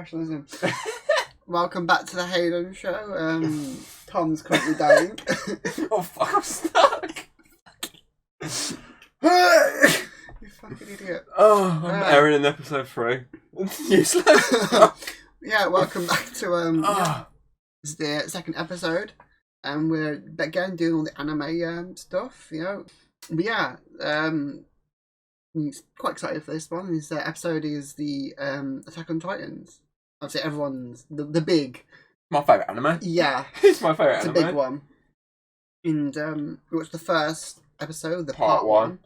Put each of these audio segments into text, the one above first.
professionalism. Welcome back to the Hayden show. Tom's currently dying. Oh fuck, I'm stuck. You fucking idiot. Oh, I'm Aaron in episode 3. Useless. Yeah, welcome back to it's the second episode. And we're again doing all the anime stuff, you know. But yeah, I'm quite excited for this one. This episode is the Attack on Titans. Obviously, everyone's the big. My favourite anime. Yeah, It's my favourite anime. It's a big one. And we watched the first episode, the part one.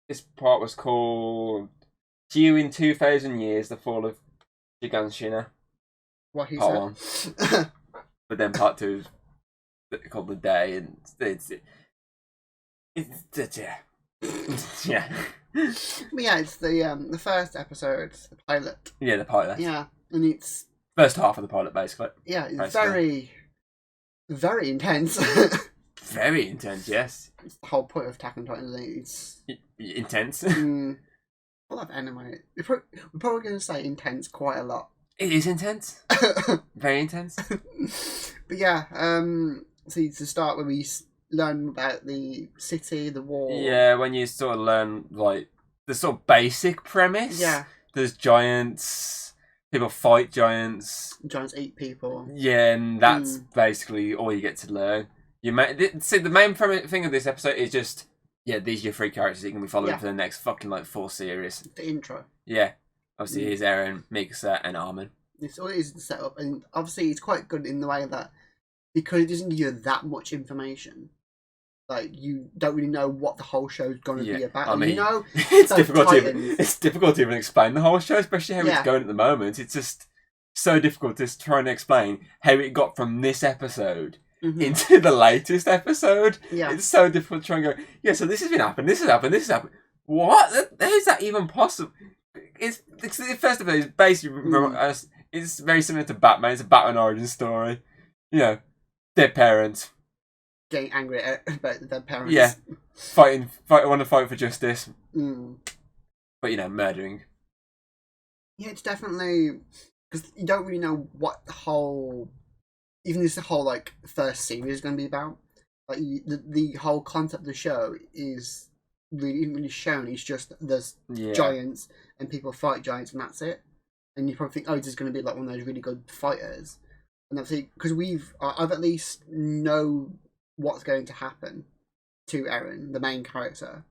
This part was called "Due in 2,000 Years: The Fall of Giganshina." What he part said. 1. But then part 2 is called "The Day," and it's yeah. Yeah. But yeah, it's the first episode, the pilot. Yeah, the pilot. Yeah, and it's first half of the pilot, basically. Yeah, it's basically. very, very intense. Very intense, yes. It's the whole point of Attack on Titan. It's intense. Full of anime. We're probably going to say intense quite a lot. It is intense. Very intense. But yeah, so to start when we learn about the city, the war. Yeah, when you sort of learn like the sort of basic premise. Yeah. There's giants. People fight giants. Giants eat people. Yeah, and that's basically all you get to learn. See, the main thing of this episode is just these are your 3 characters you can be following for the next fucking 4 series. The intro. Yeah. Obviously, here's Eren, Mikasa, and Armin. It's all it is the setup, and obviously it's quite good in the way that because it doesn't give you that much information, like you don't really know what the whole show's going to be about. I mean, you know, it's difficult to even explain the whole show, especially how it's going at the moment. It's just so difficult to try and explain how it got from this episode into the latest episode. Yeah, it's so difficult to try and go. So this has been happened. This has happened. This has happened. What? How is that even possible? It's the first episode is basically it's very similar to Batman. It's a Batman origin story. You know, dead parents getting angry about their parents. Yeah, want to fight for justice. But murdering. Yeah, it's definitely because you don't really know what the whole, even this whole first series is going to be about. Like the whole concept of the show is really shown. It's just there's giants and people fight giants and that's it. And you probably think, this is going to be like one of those really good fighters. And obviously, because I've at least know what's going to happen to Eren, the main character.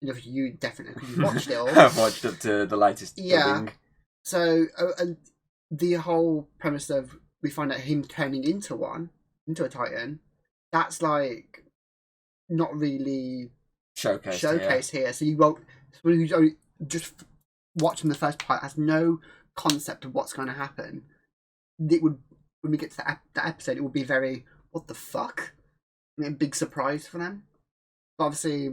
You definitely, because you watched it all. I've watched up to the latest. Yeah. So the whole premise of we find out him turning into a Titan, that's not really showcased here. So you won't. Someone who's only just watching the first part has no concept of what's going to happen. It would, when we get to that episode, it will be very what the fuck, a big surprise for them. But obviously,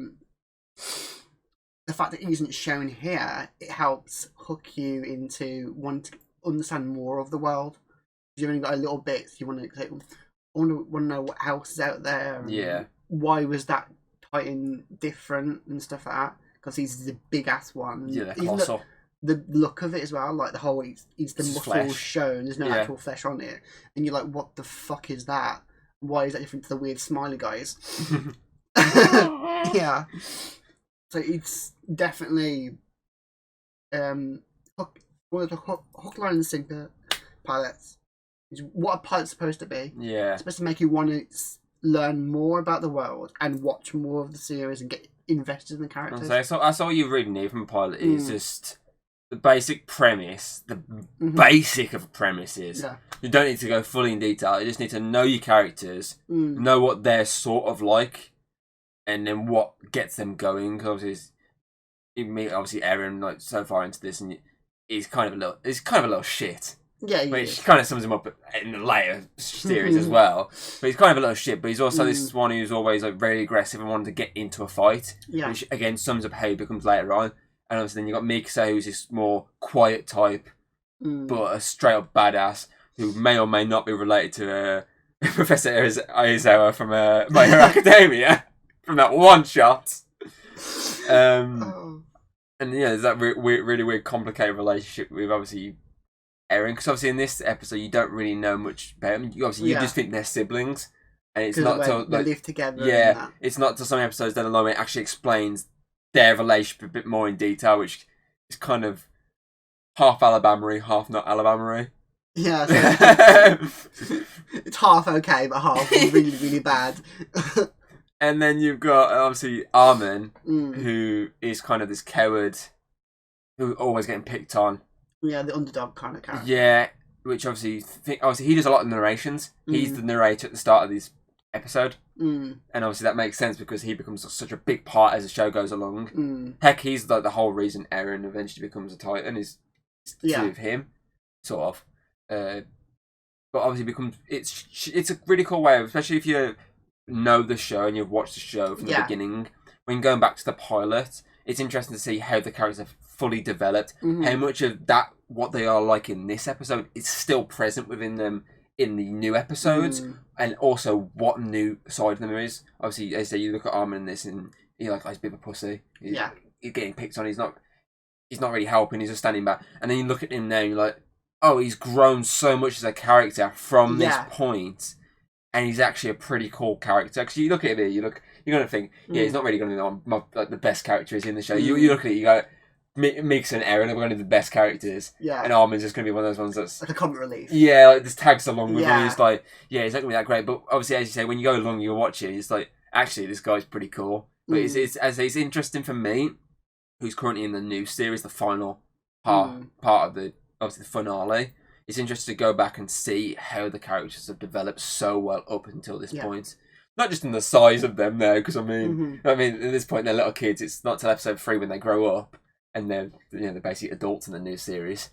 the fact that it isn't shown here, it helps hook you into wanting to understand more of the world. You've only got a little bit, so you want to know what else is out there. And why was that Titan different and stuff like that? Because he's the big ass one. Yeah, colossal. The look of it as well, the whole it's the muscles shown. There's no actual flesh on it, and you're like, what the fuck is that? Why is that different to the weird smiley guys? Yeah. So it's definitely one of the hook, line, and sinker pilots. Is what a pilot's supposed to be. Yeah. It's supposed to make you want to learn more about the world and watch more of the series and get invested in the characters. That's all you really need from a pilot is just the basic premise. The basic of premise is you don't need to go fully in detail. You just need to know your characters, know what they're sort of like, and then what gets them going. Because obviously, Eren so far into this, and he's kind of a little shit. Yeah, which kind of sums him up in the later series as well. But he's kind of a little shit. But he's also this one who's always very aggressive and wanted to get into a fight. Yeah. Which again sums up how he becomes later on. And obviously then you've got Mikasa, who's this more quiet type, but a straight up badass who may or may not be related to Professor Aizawa from My Hero Academia from that one shot. And there's that really weird, complicated relationship with obviously Eren, because obviously in this episode you don't really know much about them. You just think they're siblings, and it's not till they live together. Yeah, it's not till some episodes down the line it actually explains their relationship a bit more in detail, which is kind of half Alabama-y, half not Alabama-y. Yeah, so it's half okay, but half really, really bad. And then you've got obviously Armin, who is kind of this coward, who always getting picked on. Yeah, the underdog kind of character. Yeah, which obviously he does a lot of narrations. He's the narrator at the start of this episode, and obviously that makes sense because he becomes such a big part as the show goes along. Heck, he's like the whole reason Eren eventually becomes a Titan is to do with him, sort of. But obviously it's a really cool way, especially if you know the show and you've watched the show from the beginning. When going back to the pilot, it's interesting to see how the characters are fully developed, how much of that what they are like in this episode is still present within them in the new episodes, and also what new side of them there is. Obviously, as I say, you look at Armin in this, and he's like, he's a bit of a pussy. He's getting picked on. He's not really helping. He's just standing back. And then you look at him now, and you're like, oh, he's grown so much as a character from this point, and he's actually a pretty cool character. Because you look at him here, you're going to think, he's not really going to be like the best character is in the show. You look at it, you go, Meeks and Eren are going to be the best characters, and Armin's just going to be one of those ones that's like a comic relief. Yeah, like this tags along with him. It's like, he's not going to be that great. But obviously, as you say, when you go along, you watch it, it's like, actually, this guy's pretty cool. But it's interesting for me, who's currently in the new series, the final part of the obviously the finale. It's interesting to go back and see how the characters have developed so well up until this point. Not just in the size of them now, because I mean, at this point they're little kids. It's not till episode 3 when they grow up and they're basically adults in the new series.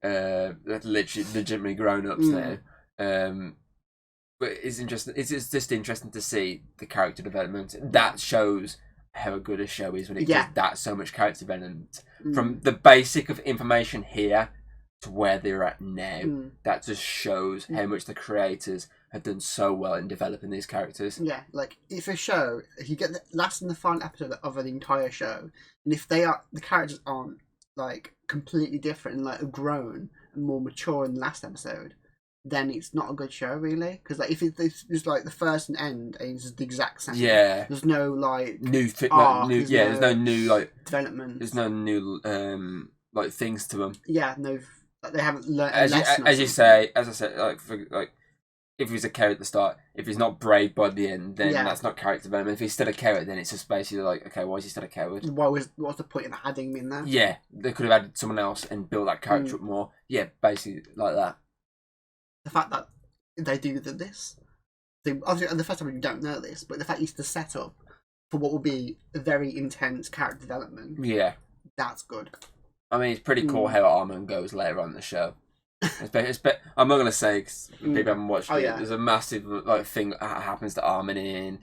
They're legitimately grown ups now. But it's interesting. It's just interesting to see the character development. That shows how good a show is when it gives that so much character development from the basic of information here to where they're at now. That just shows how much the creators have done so well in developing these characters. Yeah, like if a show, if you get the last and the final episode of the entire show, and if the characters aren't like completely different and like grown and more mature in the last episode, then it's not a good show, really. Because like if it's just like the first and end, and it's just the exact same. Yeah. There's no like there's no new like development. There's no new like things to them. Yeah, no. Like, they haven't learned. As I said, like if he's a carrot at the start, if he's not brave by the end, then that's not character development. If he's still a carrot, then it's just basically like, okay, why is he still a coward? What's the point in adding him in there? Yeah, they could have added someone else and built that character up more. Yeah, basically like that. The fact that they do this, obviously the first time you don't know this, but the fact it's the setup for what will be a very intense character development. Yeah, that's good. I mean, it's pretty cool how Armin goes later on in the show. I'm not going to say because people haven't watched it. Yeah. There's a massive thing that happens to Armin in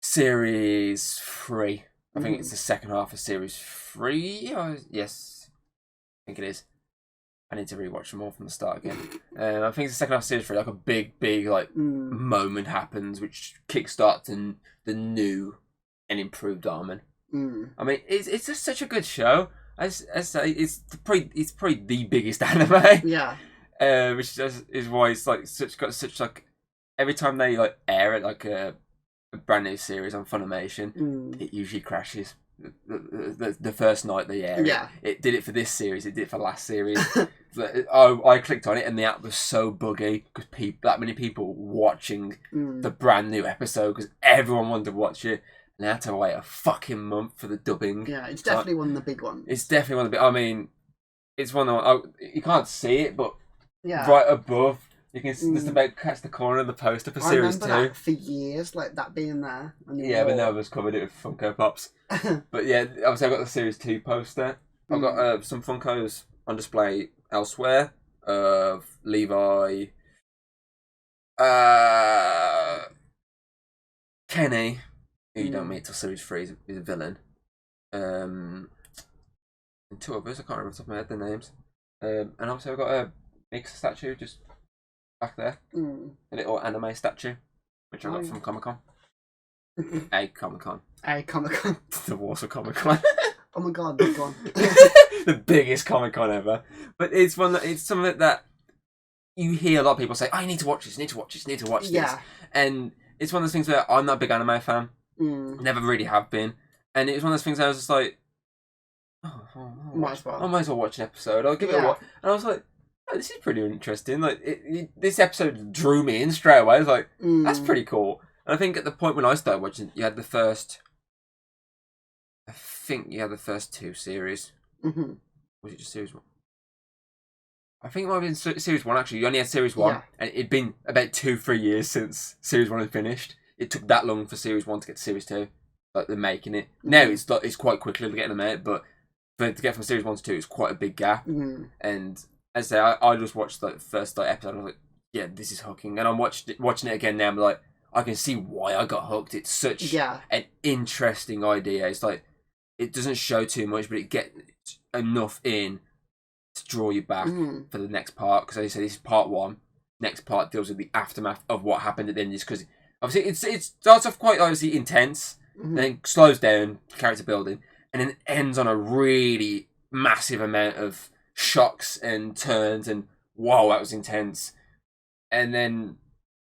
series 3. I think it's the second half of series 3. Yes, I think it is. I need to rewatch them all from the start again. I think it's the second half of series 3. Like a big moment happens which kickstarts the new and improved Armin. I mean, it's just such a good show. As say, it's probably the biggest anime. Yeah. Which is why it's like such every time they like air it like a brand new series on Funimation, it usually crashes. The first night they air it did it for this series. It did it for last series. I clicked on it and the app was so buggy because that many people watching the brand new episode because everyone wanted to watch it. And I had to wait a fucking month for the dubbing. Yeah, it's definitely one of the big ones. It's definitely one of the big... I mean, it's one of the... you can't see it, but right above, you can just about catch the corner of the poster for Series 2. I remember that for years, like that being there. Yeah, but now I've just covered it with Funko Pops. But yeah, obviously I've got the Series 2 poster. I've got some Funkos on display elsewhere of Levi, Kenny... who you don't meet till series 3 is a villain. And 2 others, I can't remember off the top of my head their names. And also I've got a Mix statue just back there. A little anime statue, which I got from Comic-Con. A Comic-Con. A Comic-Con. The Warsaw Comic-Con. Oh my god, big one. the biggest Comic-Con ever. But it's something that you hear a lot of people say, "Oh, you need to watch this, you need to watch this, you need to watch this." And it's one of those things where I'm not a big anime fan. Never really have been. And it was one of those things I was just like, might as well watch an episode. I'll give it a watch. And I was like, oh, this is pretty interesting. Like this episode drew me in straight away. I was like, that's pretty cool. And I think at the point when I started watching, you had the first. I think you had the first 2 series. Was it just series 1? I think it might have been series 1 actually. You only had series 1, and it'd been about 2-3 years since series 1 had finished. It took that long for series 1 to get to series 2. Like they're making it now. It's quite quickly getting them out, but to get from series 1 to 2, it's quite a big gap. And as I say, I just watched like the first episode. And I was like, yeah, this is hooking. And I'm watching it again now. I'm like, I can see why I got hooked. It's such an interesting idea. It's like it doesn't show too much, but it gets enough in to draw you back for the next part. Because as I say, this is part 1. Next part deals with the aftermath of what happened at the end. Because obviously it starts off quite obviously intense, and then slows down, character building, and then ends on a really massive amount of shocks and turns, and wow, that was intense. And then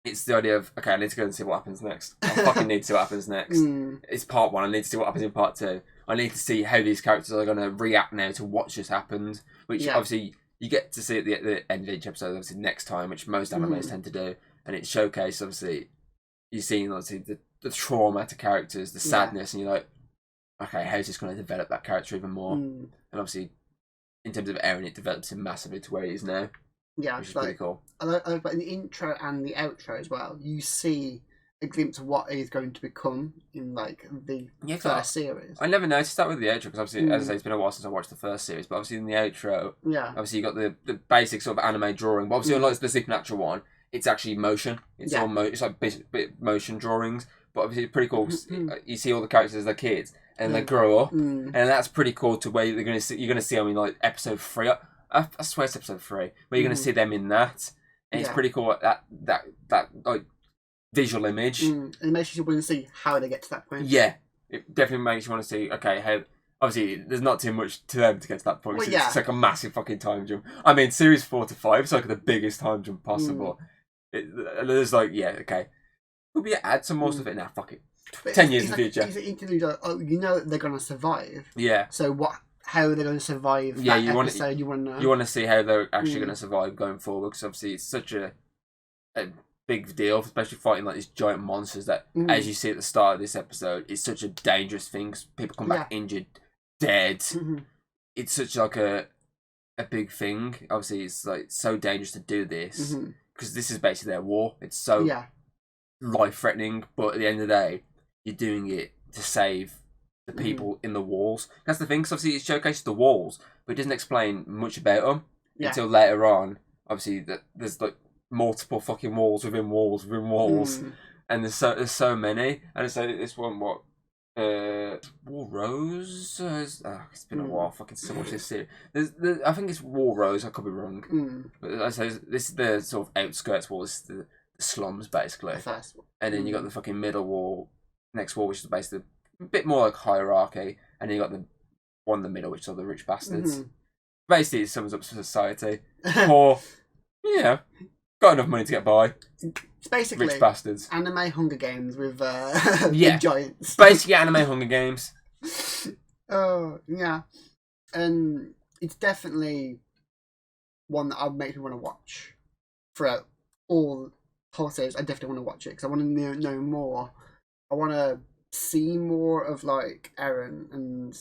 it's the idea of, okay, I need to go and see what happens next. I fucking need to see what happens next. It's part 1. I need to see what happens in part 2. I need to see how these characters are going to react now to what just happened, which obviously you get to see at the end of each episode, obviously next time, which most animes tend to do, and it showcases obviously you've seen obviously the trauma to characters, the sadness, and you're like, okay, how's this going to develop that character even more? And obviously, in terms of Eren, it develops him massively to where he is now. Yeah, which is pretty cool. But in the intro and the outro as well, you see a glimpse of what he's going to become in like the first series. I never noticed that with the outro because obviously, as I say, it's been a while since I watched the first series. But obviously, in the outro, obviously you got the basic sort of anime drawing. But obviously, unlike the supernatural one, it's actually motion. It's all it's like bit motion drawings. But obviously, it's pretty cool. You see all the characters as they're kids and they grow up, and that's pretty cool. To where you're going to see them in like episode 3. I swear it's episode 3 where you're going to see them in that, and it's pretty cool. That like visual image. It makes you want to see how they get to that point. Yeah, it definitely makes you want to see. Okay, how. Obviously, there's not too much to them to get to that point. It's like a massive fucking time jump. I mean, series 4 to 5 is like the biggest time jump possible. There's like, okay. We'll add some more stuff in now. Fuck it. 10 years in the future. It's an interlude. You know that they're going to survive. Yeah. So how are they going to survive that episode? You want to know. You want to see how they're actually going to survive going forward, because obviously it's such a big deal, especially fighting like these giant monsters that, as you see at the start of this episode, is such a dangerous thing. People come back injured, dead. It's such like a big thing. Obviously, it's like so dangerous to do this because this is basically their war. It's so life-threatening, but at the end of the day, you're doing it to save the people in the walls. That's the thing, because obviously it showcases the walls, but it doesn't explain much about them until later on. Obviously, there's like multiple fucking walls within walls within walls, and there's so many. And so this one, War Rose? It's been a while. Fucking so much this series. I think it's War Rose. I could be wrong. But I say this is the sort of outskirts wall. This is the slums basically. The first one. And then you got the fucking middle wall, next wall, which is basically a bit more like hierarchy, and then you got the one in the middle, which are the rich bastards. Basically, it sums up society. Poor, got enough money to get by. It's basically rich bastards. Anime Hunger Games with big giants. Basically, anime Hunger Games. Oh yeah, and it's definitely one that I'd make me want to watch throughout all whole series. I definitely want to watch it because I want to know more. I want to see more of like Eren, and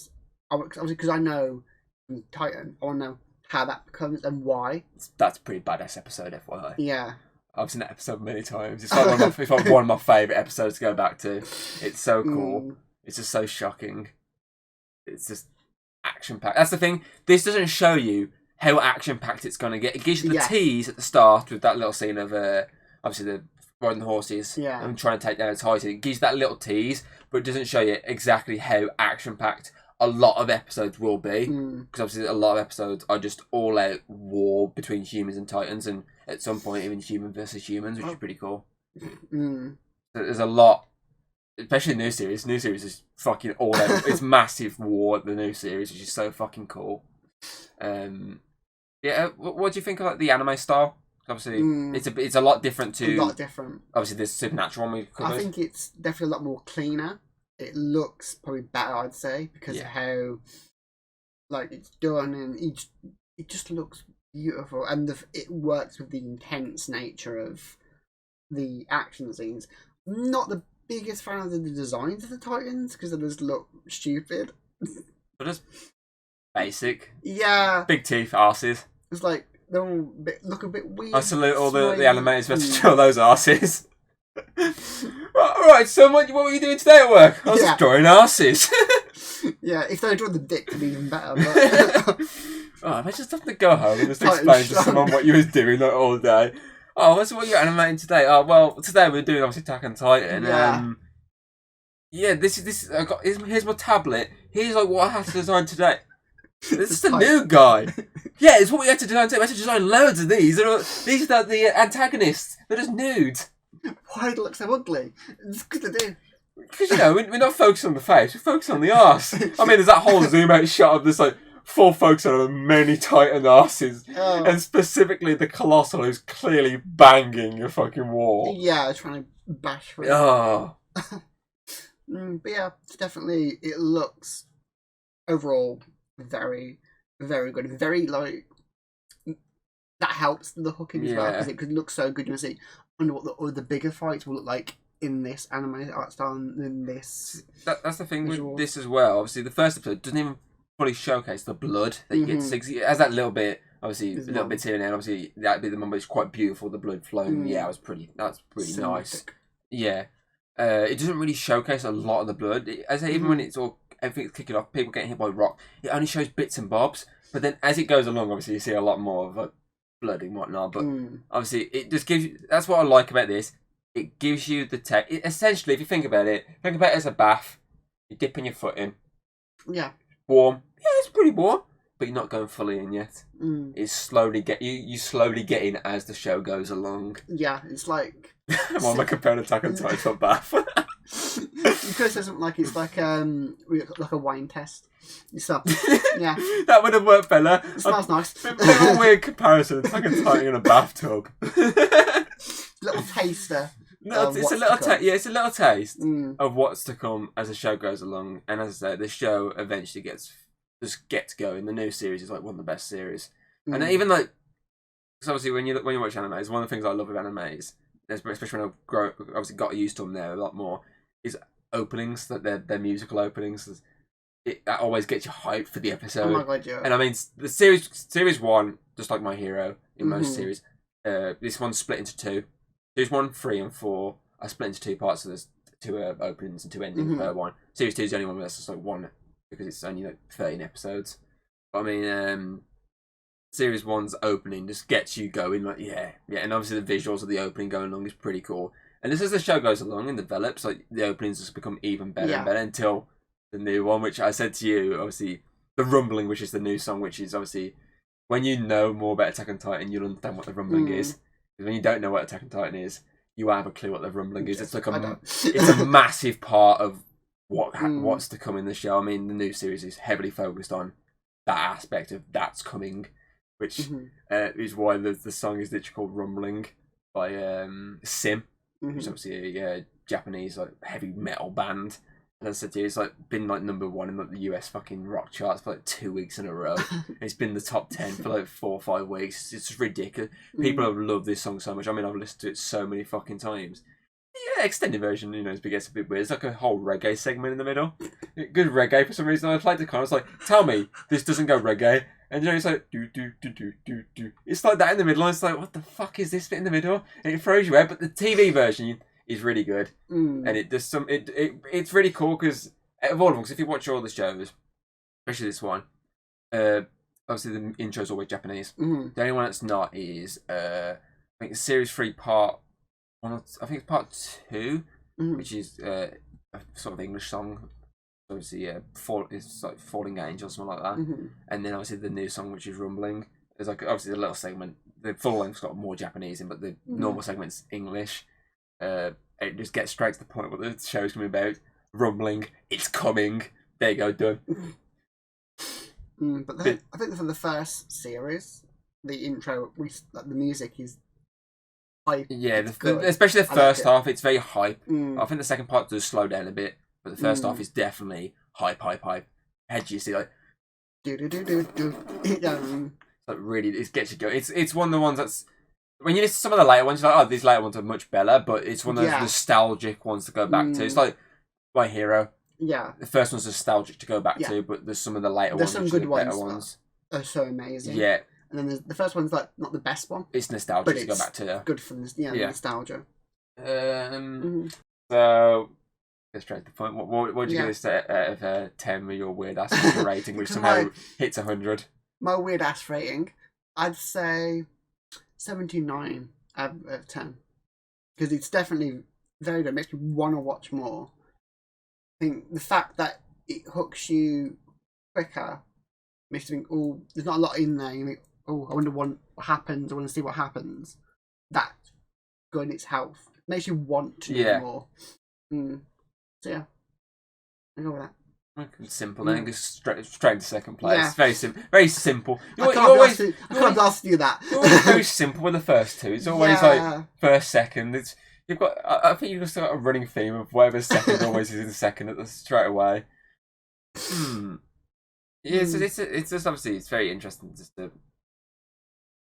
obviously because I know from Titan, I want to know how that becomes and why. That's a pretty badass episode, FYI. Yeah. I've seen that episode many times. It's like one of my favourite episodes to go back to. It's so cool. It's just so shocking. It's just action-packed. That's the thing. This doesn't show you how action-packed it's going to get. It gives you the tease at the start with that little scene of, obviously, the riding the horses and trying to take down a Titan. It gives you that little tease, but it doesn't show you exactly how action-packed a lot of episodes will be. Because obviously a lot of episodes are just all-out war between humans and Titans, and at some point even human versus humans, which is pretty cool. There's a lot, especially the new series. New series is fucking all out. It's massive war, the new series, which is so fucking cool. Yeah, what do you think of like the anime style? Obviously, it's a lot different to... A lot different. Obviously, this Supernatural one we covered. I think it's definitely a lot more cleaner. It looks probably better, I'd say, because of how like it's done, and it just looks beautiful, and it works with the intense nature of the action scenes. I'm not the biggest fan of the designs of the Titans because they just look stupid. But just basic. Yeah. Big teeth, arses. It's like they all look a bit weird. I salute all the animators for to draw those arses. Alright, so what were you doing today at work? I was just drawing arses. Yeah, if they draw the dick, it'd be even better. But... I just have to go home and just explain to someone what you was doing all day. Oh, what's what you're animating today? Oh, well, today we're doing obviously Attack on Titan. This is. Here's my tablet. Here's like what I had to design today. This is the new guy. Yeah, it's what we had to design today. We had to design loads of these. These are the antagonists. They're just nudes. Why do they look so ugly? It's good to do. Because, we're not focusing on the face, we're focusing on the arse. I mean, there's that whole zoom out shot of this, like, full focus on the many Titan arses. Oh. And specifically the Colossal who's clearly banging a fucking wall. Yeah, trying to bash for it. Oh. But yeah, it's definitely, it looks overall very, very good. Very, like, that helps the hooking as well, because it could look so good. You'll see, I wonder what the bigger fights will look like in this anime art style than this. That's the thing with this as well. Obviously, the first episode doesn't even fully showcase the blood that you get to see. It has that little bit, obviously, a little bit here and there. Obviously, that bit of the moment is quite beautiful. The blood flowing. Yeah, that's pretty nice. Yeah. It doesn't really showcase a lot of the blood. Even when it's all everything's kicking off, people getting hit by rock, it only shows bits and bobs. But then as it goes along, obviously, you see a lot more of blood and whatnot. But obviously, it just gives you. That's what I like about this. It gives you the tech. Essentially, if you think about it as a bath. You're dipping your foot in. Yeah. Warm. Yeah, it's pretty warm. But you're not going fully in yet. It's slowly you slowly get in as the show goes along. Yeah, it's like... Why am I comparing Attack on Titan to a bath? You could say something like it's like a wine test. So, yeah. That would have worked better. It smells nice. Bit of a weird comparison. Attack on Titan in a bathtub. Little taster. It's a little taste of what's to come as the show goes along. And as I say, the show eventually gets going. The new series is like one of the best series. And even like, because obviously when you watch animes, one of the things I love with animes, especially when I obviously got used to them there a lot more, is openings, that they're musical openings. That always gets you hyped for the episode. Oh my god, yeah. And I mean, the series 1, just like My Hero in most series, this one's split into 2. Series 1, 3, and 4 are split into 2 parts, so there's 2 openings and 2 endings per one. Series 2 is the only one where that's just like 1, because it's only like 13 episodes. But I mean, Series 1's opening just gets you going, like, yeah. And obviously the visuals of the opening going along is pretty cool. And as the show goes along and develops, like, the openings just become even better and better until the new one, which I said to you, obviously, the Rumbling, which is the new song, which is obviously, when you know more about Attack on Titan, you'll understand what the Rumbling is. Because when you don't know what Attack on Titan is, you have a clue what the Rumbling is. It's like it's a massive part of what's to come in the show. I mean, the new series is heavily focused on that aspect of that's coming, which is why the song is literally called Rumbling by Sim, which is obviously a Japanese like heavy metal band. And as I said to you, it's like been like number 1 in like, the US fucking rock charts for like 2 weeks in a row. It's been the top 10 for like 4 or 5 weeks. It's just ridiculous. People have loved this song so much. I mean, I've listened to it so many fucking times. Yeah, extended version, it gets a bit weird. It's like a whole reggae segment in the middle. Good reggae for some reason. I played the con. I was like, tell me this doesn't go reggae. And it's like do do do do do do. It's like that in the middle. And it's like, what the fuck is this bit in the middle? And it throws you out. But the TV version is really good, and it does some. It's really cool because out of all of them, because if you watch all the shows, especially this one, obviously the intro's always Japanese. The only one that's not is I think it's Series 3 Part 1. I think it's Part 2, which is a sort of English song. Obviously, it's like Falling Angel, something like that. And then obviously the new song, which is Rumbling. There's like obviously the little segment. The full length's got more Japanese in, but the normal segment's English. It just gets straight to the point what the show's going to be about. Rumbling, it's coming. There you go, done. But I think for the first series, the intro, the music is hype. Yeah, especially the first half, it's very hype. I think the second part does slow down a bit, but the first half is definitely hype. Head you see like like really, it gets you going. It's one of the ones that's when you listen to some of the later ones, you're like, oh, these later ones are much better, but it's one of those nostalgic ones to go back to. It's like My Hero. Yeah, the first one's nostalgic to go back to, but there's some of the later ones, some good better ones. Are so amazing. Yeah, and then the first one's like not the best one. It's nostalgic to go back to. Good for the nostalgia. So get straight to the point. What would you give this out of 10 with your weird ass rating, which somehow hits 100? My weird ass rating, I'd say 79 out of 10, because it's definitely very good. It makes me want to watch more. I think the fact that it hooks you quicker makes you think, oh, there's not a lot in there. You think, oh, I wonder what happens. I want to see what happens. That's good in its health. It makes you want to do more. So yeah, I go with that. Simple. Then goes straight to second place. Yeah. Very simple. Very simple. I can't ask you that. It's very simple with the first two. It's always like first, second. You've got. I think you've just got a running theme of whatever's second always is in second at the straight away. Yeah, it's just obviously it's very interesting. Just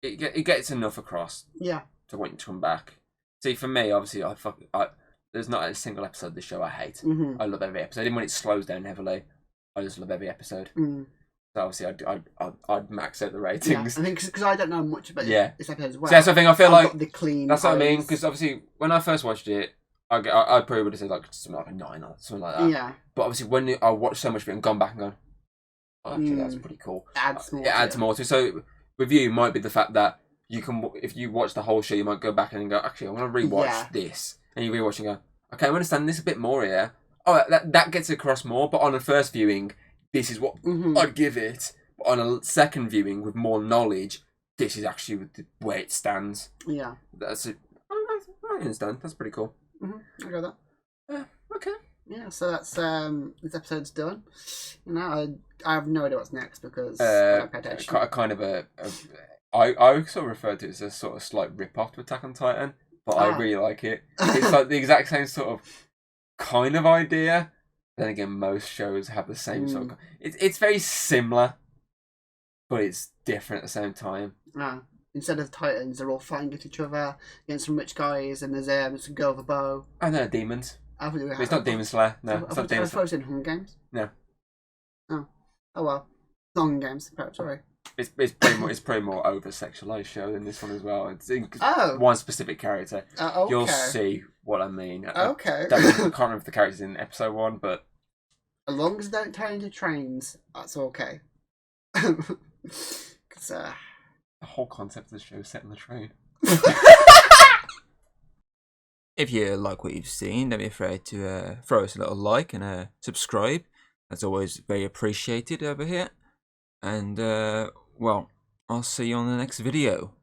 it gets enough across. Yeah. To want you to come back. See, for me, obviously, there's not a single episode of the show I hate. I love every episode. Even when it slows down heavily, I just love every episode. So obviously, I'd max out the ratings. Yeah, I think because I don't know much about this episode as well. So that's the thing. I feel like the clean. That's what I mean. Because obviously, when I first watched it, I probably would have said like something like a 9 or something like that. Yeah. But obviously, when I watched so much of it and gone back and gone, oh, actually, that's pretty cool. It adds more to it. So with you, it might be the fact that you can, if you watch the whole show, you might go back and go, actually, I want to rewatch this, and you rewatch and go, okay, I understand this a bit more here. Oh, that gets across more. But on a first viewing, this is what I'd give it. But on a second viewing with more knowledge, this is actually the way it stands. Yeah, that's it. I understand. That's pretty cool. I got that. Okay. Yeah, so that's this episode's done. You know, I have no idea what's next because I don't pay attention. Kind of I sort of refer to it as a sort of slight rip-off to Attack on Titan, but I really like it. It's like the exact same sort of kind of idea. Then again, most shows have the same sort of... It's very similar, but it's different at the same time. Instead of Titans, they're all fighting at each other against some rich guys, and there's a girl with a bow. And they're demons. It's not Demon Slayer. No, it's not Demon Slayer. I thought it was in Hunger Games. No. Oh well. Not Hunger Games. Perhaps, sorry. It's pretty more over sexualized show than this one as well. It's one specific character. Okay. You'll see what I mean. Okay. I can't remember if the character's in episode 1, but as long as they don't turn into trains, that's okay. Because the whole concept of the show is set on the train. If you like what you've seen, don't be afraid to throw us a little like and subscribe. That's always very appreciated over here. And, well, I'll see you on the next video.